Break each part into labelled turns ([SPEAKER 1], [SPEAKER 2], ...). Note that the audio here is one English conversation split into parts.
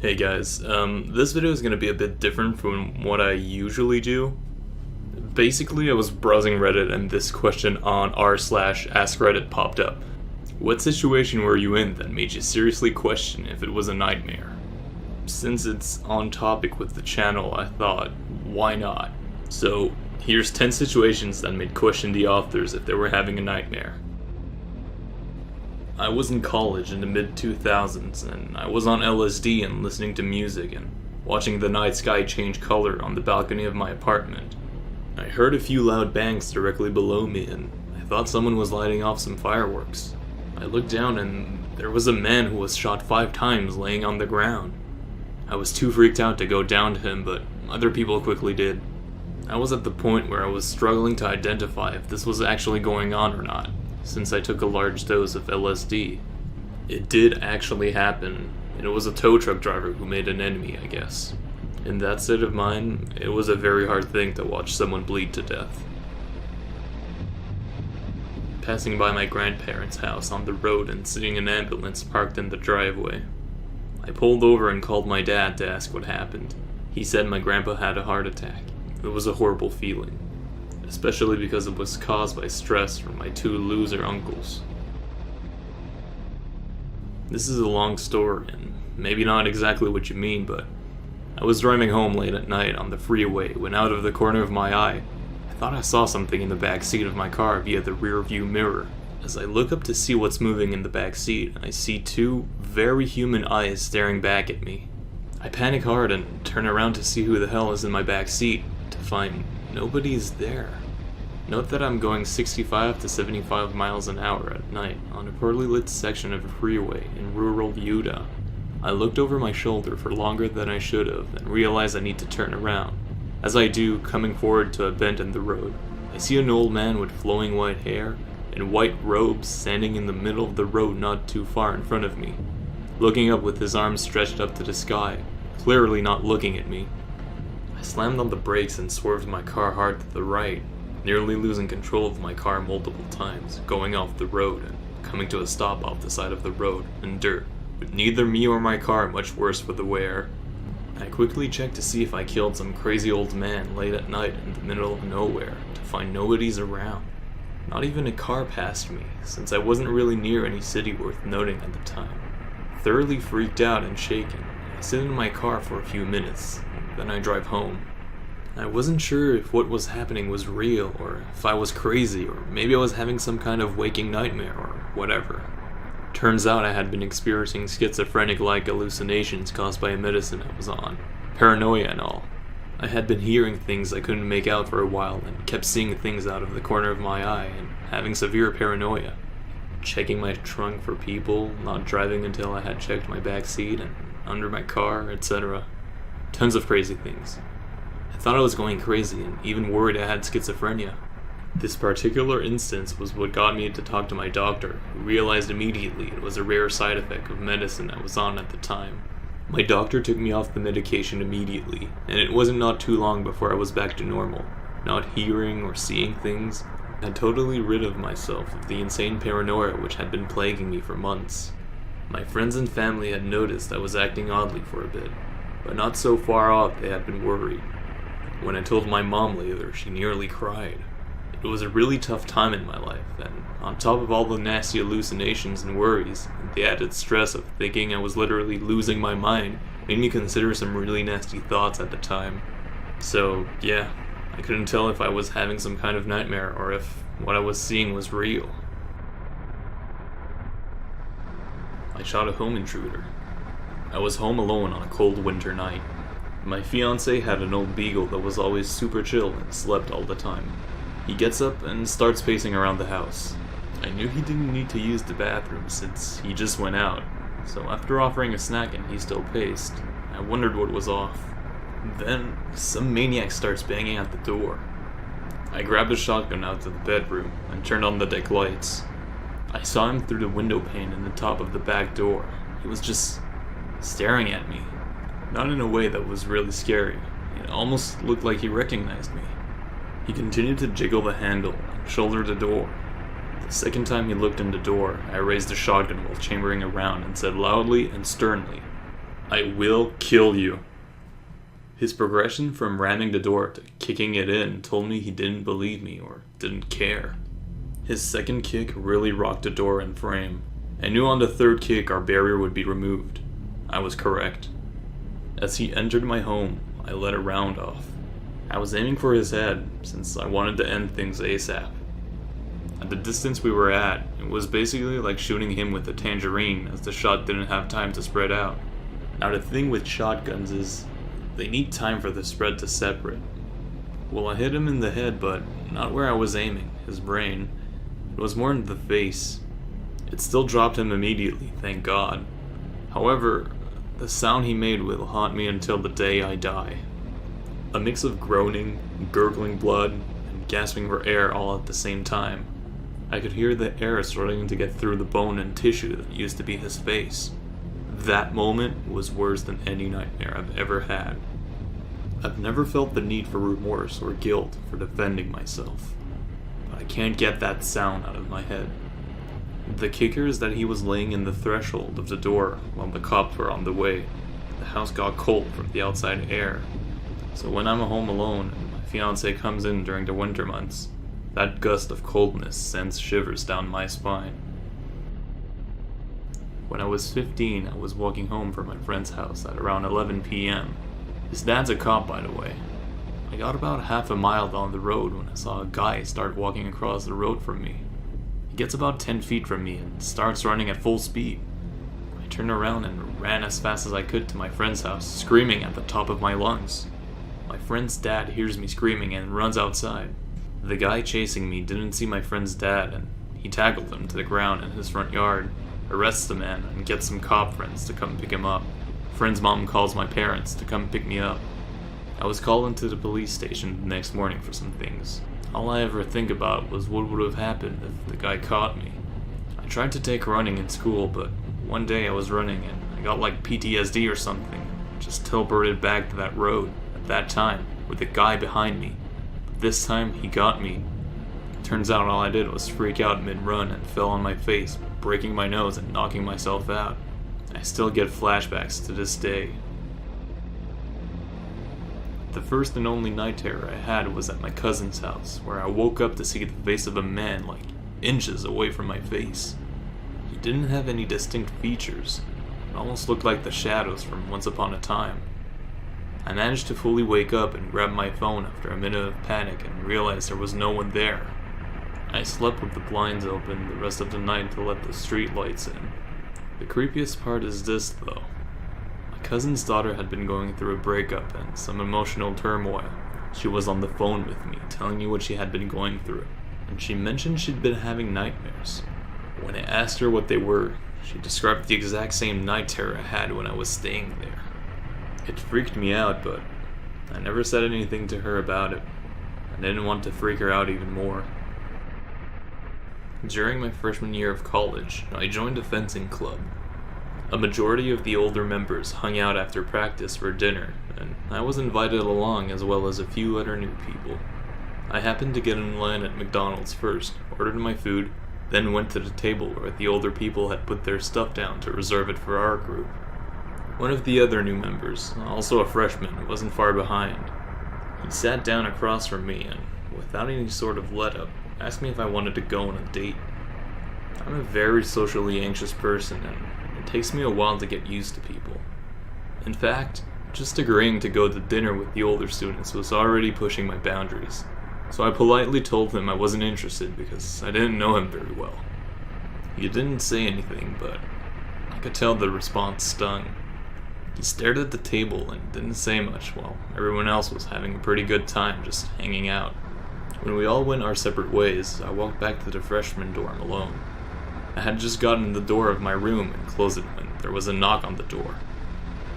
[SPEAKER 1] Hey guys, this video is going to be a bit different from what I usually do. Basically, I was browsing Reddit and this question on r/AskReddit popped up. What situation were you in that made you seriously question if it was a nightmare? Since it's on topic with the channel, I thought, why not? So, here's 10 situations that made question the authors if they were having a nightmare. I was in college in the mid-2000s, and I was on LSD and listening to music and watching the night sky change color on the balcony of my apartment. I heard a few loud bangs directly below me, and I thought someone was lighting off some fireworks. I looked down, and there was a man who was shot 5 times laying on the ground. I was too freaked out to go down to him, but other people quickly did. I was at the point where I was struggling to identify if this was actually going on or not, since I took a large dose of LSD. It did actually happen, and it was a tow truck driver who made an enemy, I guess. In that state of mind, it was a very hard thing to watch someone bleed to death. Passing by my grandparents' house on the road and seeing an ambulance parked in the driveway. I pulled over and called my dad to ask what happened. He said my grandpa had a heart attack. It was a horrible feeling, especially because it was caused by stress from my 2 loser uncles. This is a long story, and maybe not exactly what you mean, but I was driving home late at night on the freeway when out of the corner of my eye, I thought I saw something in the back seat of my car via the rear view mirror. As I look up to see what's moving in the back seat, I see 2 very human eyes staring back at me. I panic hard and turn around to see who the hell is in my back seat, to find nobody's there. Note that I'm going 65 to 75 miles an hour at night on a poorly lit section of a freeway in rural Utah. I looked over my shoulder for longer than I should have and realized I need to turn around. As I do, coming forward to a bend in the road, I see an old man with flowing white hair and white robes standing in the middle of the road not too far in front of me, looking up with his arms stretched up to the sky, clearly not looking at me. I slammed on the brakes and swerved my car hard to the right, nearly losing control of my car multiple times, going off the road and coming to a stop off the side of the road in dirt, with neither me or my car much worse for the wear. I quickly checked to see if I killed some crazy old man late at night in the middle of nowhere, to find nobody's around. Not even a car passed me, since I wasn't really near any city worth noting at the time. Thoroughly freaked out and shaken, I sit in my car for a few minutes, then I drive home. I wasn't sure if what was happening was real, or if I was crazy, or maybe I was having some kind of waking nightmare, or whatever. Turns out I had been experiencing schizophrenic-like hallucinations caused by a medicine I was on, paranoia and all. I had been hearing things I couldn't make out for a while, and kept seeing things out of the corner of my eye, and having severe paranoia. Checking my trunk for people, not driving until I had checked my back seat and under my car, etc. Tons of crazy things. I thought I was going crazy and even worried I had schizophrenia. This particular instance was what got me to talk to my doctor, who realized immediately it was a rare side effect of medicine I was on at the time. My doctor took me off the medication immediately, and it wasn't not too long before I was back to normal, not hearing or seeing things. I had totally rid of myself of the insane paranoia which had been plaguing me for months. My friends and family had noticed I was acting oddly for a bit, but not so far off they had been worried. When I told my mom later, she nearly cried. It was a really tough time in my life, and on top of all the nasty hallucinations and worries, the added stress of thinking I was literally losing my mind made me consider some really nasty thoughts at the time. So, yeah, I couldn't tell if I was having some kind of nightmare or if what I was seeing was real. I shot a home intruder. I was home alone on a cold winter night. My fiancé had an old beagle that was always super chill and slept all the time. He gets up and starts pacing around the house. I knew he didn't need to use the bathroom since he just went out, so after offering a snack and he still paced, I wondered what was off. Then, some maniac starts banging at the door. I grabbed a shotgun out of the bedroom and turned on the deck lights. I saw him through the window pane in the top of the back door. He was just staring at me. Not in a way that was really scary. It almost looked like he recognized me. He continued to jiggle the handle and shoulder the door. The second time he looked in the door, I raised the shotgun while chambering around and said loudly and sternly, I will kill you. His progression from ramming the door to kicking it in told me he didn't believe me or didn't care. His second kick really rocked the door in frame. I knew on the third kick our barrier would be removed. I was correct. As he entered my home, I let a round off. I was aiming for his head, since I wanted to end things ASAP. At the distance we were at, it was basically like shooting him with a tangerine, as the shot didn't have time to spread out. Now the thing with shotguns is, they need time for the spread to separate. Well, I hit him in the head, but not where I was aiming, his brain. It was more in the face. It still dropped him immediately, thank God. However, the sound he made will haunt me until the day I die. A mix of groaning, gurgling blood, and gasping for air all at the same time. I could hear the air starting to get through the bone and tissue that used to be his face. That moment was worse than any nightmare I've ever had. I've never felt the need for remorse or guilt for defending myself, but I can't get that sound out of my head. The kicker is that he was laying in the threshold of the door while the cops were on the way. The house got cold from the outside air, so when I'm home alone and my fiance comes in during the winter months, that gust of coldness sends shivers down my spine. When I was 15, I was walking home from my friend's house at around 11 p.m. His dad's a cop, by the way. I got about half a mile down the road when I saw a guy start walking across the road from me. He gets about 10 feet from me and starts running at full speed. I turned around and ran as fast as I could to my friend's house, screaming at the top of my lungs. My friend's dad hears me screaming and runs outside. The guy chasing me didn't see my friend's dad, and he tackled him to the ground in his front yard, arrests the man, and gets some cop friends to come pick him up. Friend's mom calls my parents to come pick me up. I was called into the police station the next morning for some things. All I ever think about was what would have happened if the guy caught me. I tried to take running in school, but one day I was running and I got like PTSD or something. Just teleported back to that road at that time with a guy behind me. But this time he got me. Turns out all I did was freak out mid-run and fell on my face, breaking my nose and knocking myself out. I still get flashbacks to this day. The first and only night terror I had was at my cousin's house, where I woke up to see the face of a man like inches away from my face. He didn't have any distinct features. It almost looked like the shadows from Once Upon a Time. I managed to fully wake up and grab my phone after a minute of panic and realized there was no one there. I slept with the blinds open the rest of the night to let the street lights in. The creepiest part is this, though. My cousin's daughter had been going through a breakup and some emotional turmoil. She was on the phone with me, telling me what she had been going through, and she mentioned she'd been having nightmares. When I asked her what they were, she described the exact same night terror I had when I was staying there. It freaked me out, but I never said anything to her about it. I didn't want to freak her out even more. During my freshman year of college, I joined a fencing club. A majority of the older members hung out after practice for dinner, and I was invited along as well as a few other new people. I happened to get in line at McDonald's first, ordered my food, then went to the table where the older people had put their stuff down to reserve it for our group. One of the other new members, also a freshman, wasn't far behind. He sat down across from me and, without any sort of let-up, asked me if I wanted to go on a date. I'm a very socially anxious person, and it takes me a while to get used to people. In fact, just agreeing to go to dinner with the older students was already pushing my boundaries, so I politely told him I wasn't interested because I didn't know him very well. He didn't say anything, but I could tell the response stung. He stared at the table and didn't say much while everyone else was having a pretty good time just hanging out. When we all went our separate ways, I walked back to the freshman dorm alone. I had just gotten in the door of my room and closed it when there was a knock on the door.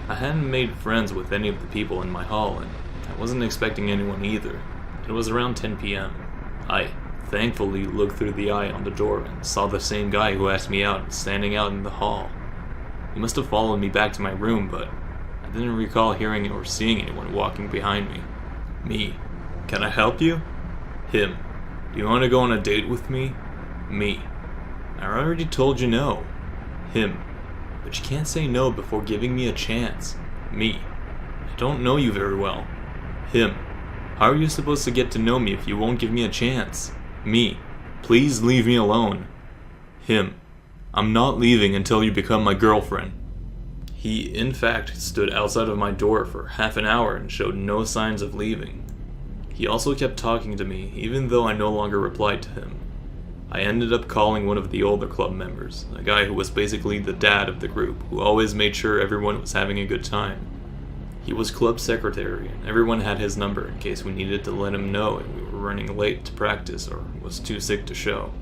[SPEAKER 1] I hadn't made friends with any of the people in my hall, and I wasn't expecting anyone either. It was around 10 p.m. I thankfully looked through the eye on the door and saw the same guy who asked me out standing out in the hall. He must have followed me back to my room, but I didn't recall hearing or seeing anyone walking behind me. Me. Can I help you? Him. Do you want to go on a date with me? Me. I already told you no. Him. But you can't say no before giving me a chance. Me. I don't know you very well. Him. How are you supposed to get to know me if you won't give me a chance? Me. Please leave me alone. Him. I'm not leaving until you become my girlfriend. He, in fact, stood outside of my door for half an hour and showed no signs of leaving. He also kept talking to me, even though I no longer replied to him. I ended up calling one of the older club members, a guy who was basically the dad of the group, who always made sure everyone was having a good time. He was club secretary, and everyone had his number in case we needed to let him know if we were running late to practice or was too sick to show.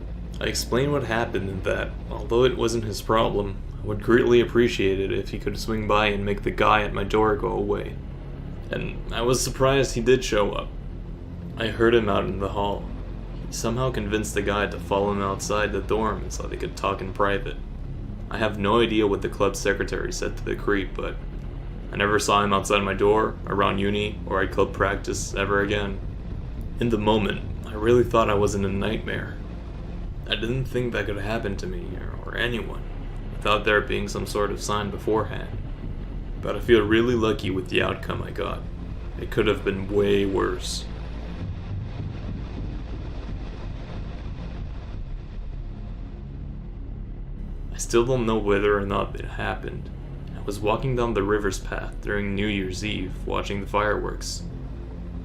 [SPEAKER 1] I explained what happened and that, although it wasn't his problem, I would greatly appreciate it if he could swing by and make the guy at my door go away. And I was surprised he did show up. I heard him out in the hall. He somehow convinced the guy to follow him outside the dorm so they could talk in private. I have no idea what the club secretary said to the creep, but I never saw him outside my door, around uni, or at club practice ever again. In the moment, I really thought I was in a nightmare. I didn't think that could happen to me, or anyone, without there being some sort of sign beforehand. But I feel really lucky with the outcome I got. It could have been way worse. I still don't know whether or not it happened. I was walking down the river's path during New Year's Eve, watching the fireworks.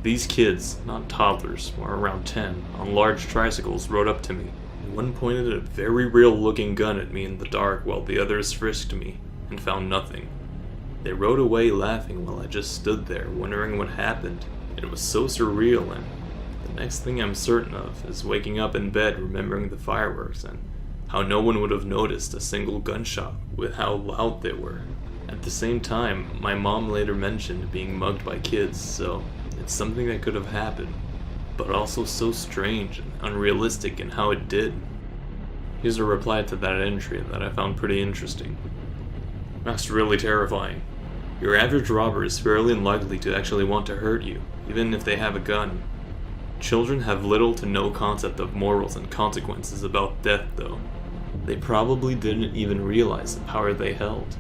[SPEAKER 1] These kids, not toddlers, were around 10, on large tricycles rode up to me. One pointed a very real-looking gun at me in the dark while the others frisked me, and found nothing. They rode away laughing while I just stood there, wondering what happened. It was so surreal, and the next thing I'm certain of is waking up in bed remembering the fireworks and how no one would have noticed a single gunshot with how loud they were. At the same time, my mom later mentioned being mugged by kids, so it's something that could have happened, but also so strange and unrealistic in how it did. Here's a reply to that entry that I found pretty interesting. That's really terrifying. Your average robber is fairly unlikely to actually want to hurt you, even if they have a gun. Children have little to no concept of morals and consequences about death, though. They probably didn't even realize the power they held.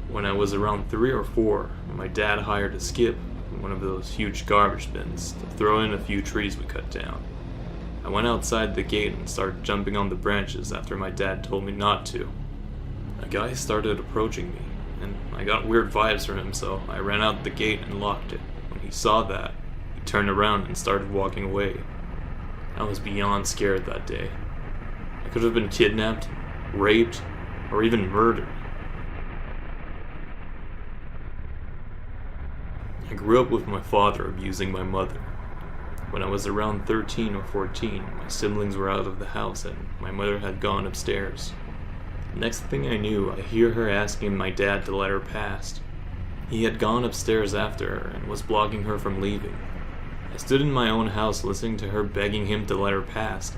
[SPEAKER 1] When I was around 3 or 4, my dad hired a skip, one of those huge garbage bins, to throw in a few trees we cut down. I went outside the gate and started jumping on the branches after my dad told me not to. A guy started approaching me, and I got weird vibes from him, so I ran out the gate and locked it. When he saw that, he turned around and started walking away. I was beyond scared that day. I could have been kidnapped, raped, or even murdered. I grew up with my father abusing my mother. When I was around 13 or 14, my siblings were out of the house and my mother had gone upstairs. Next thing I knew, I hear her asking my dad to let her past. He had gone upstairs after her and was blocking her from leaving. I stood in my own house listening to her begging him to let her past,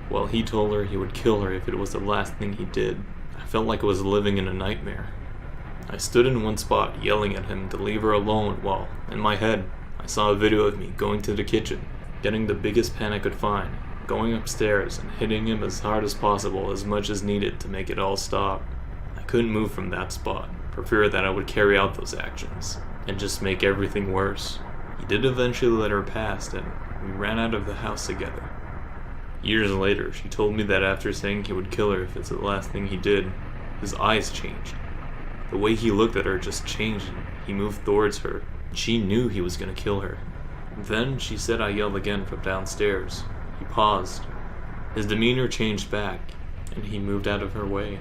[SPEAKER 1] while he told her he would kill her if it was the last thing he did. I felt like I was living in a nightmare. I stood in one spot yelling at him to leave her alone while, in my head, I saw a video of me going to the kitchen, getting the biggest pan I could find, going upstairs and hitting him as hard as possible as much as needed to make it all stop. I couldn't move from that spot, for fear that I would carry out those actions, and just make everything worse. He did eventually let her past, and we ran out of the house together. Years later, she told me that after saying he would kill her if it's the last thing he did, his eyes changed. The way he looked at her just changed, and he moved towards her. She knew he was gonna kill her. Then she said I yelled again from downstairs. He paused. His demeanor changed back, and he moved out of her way.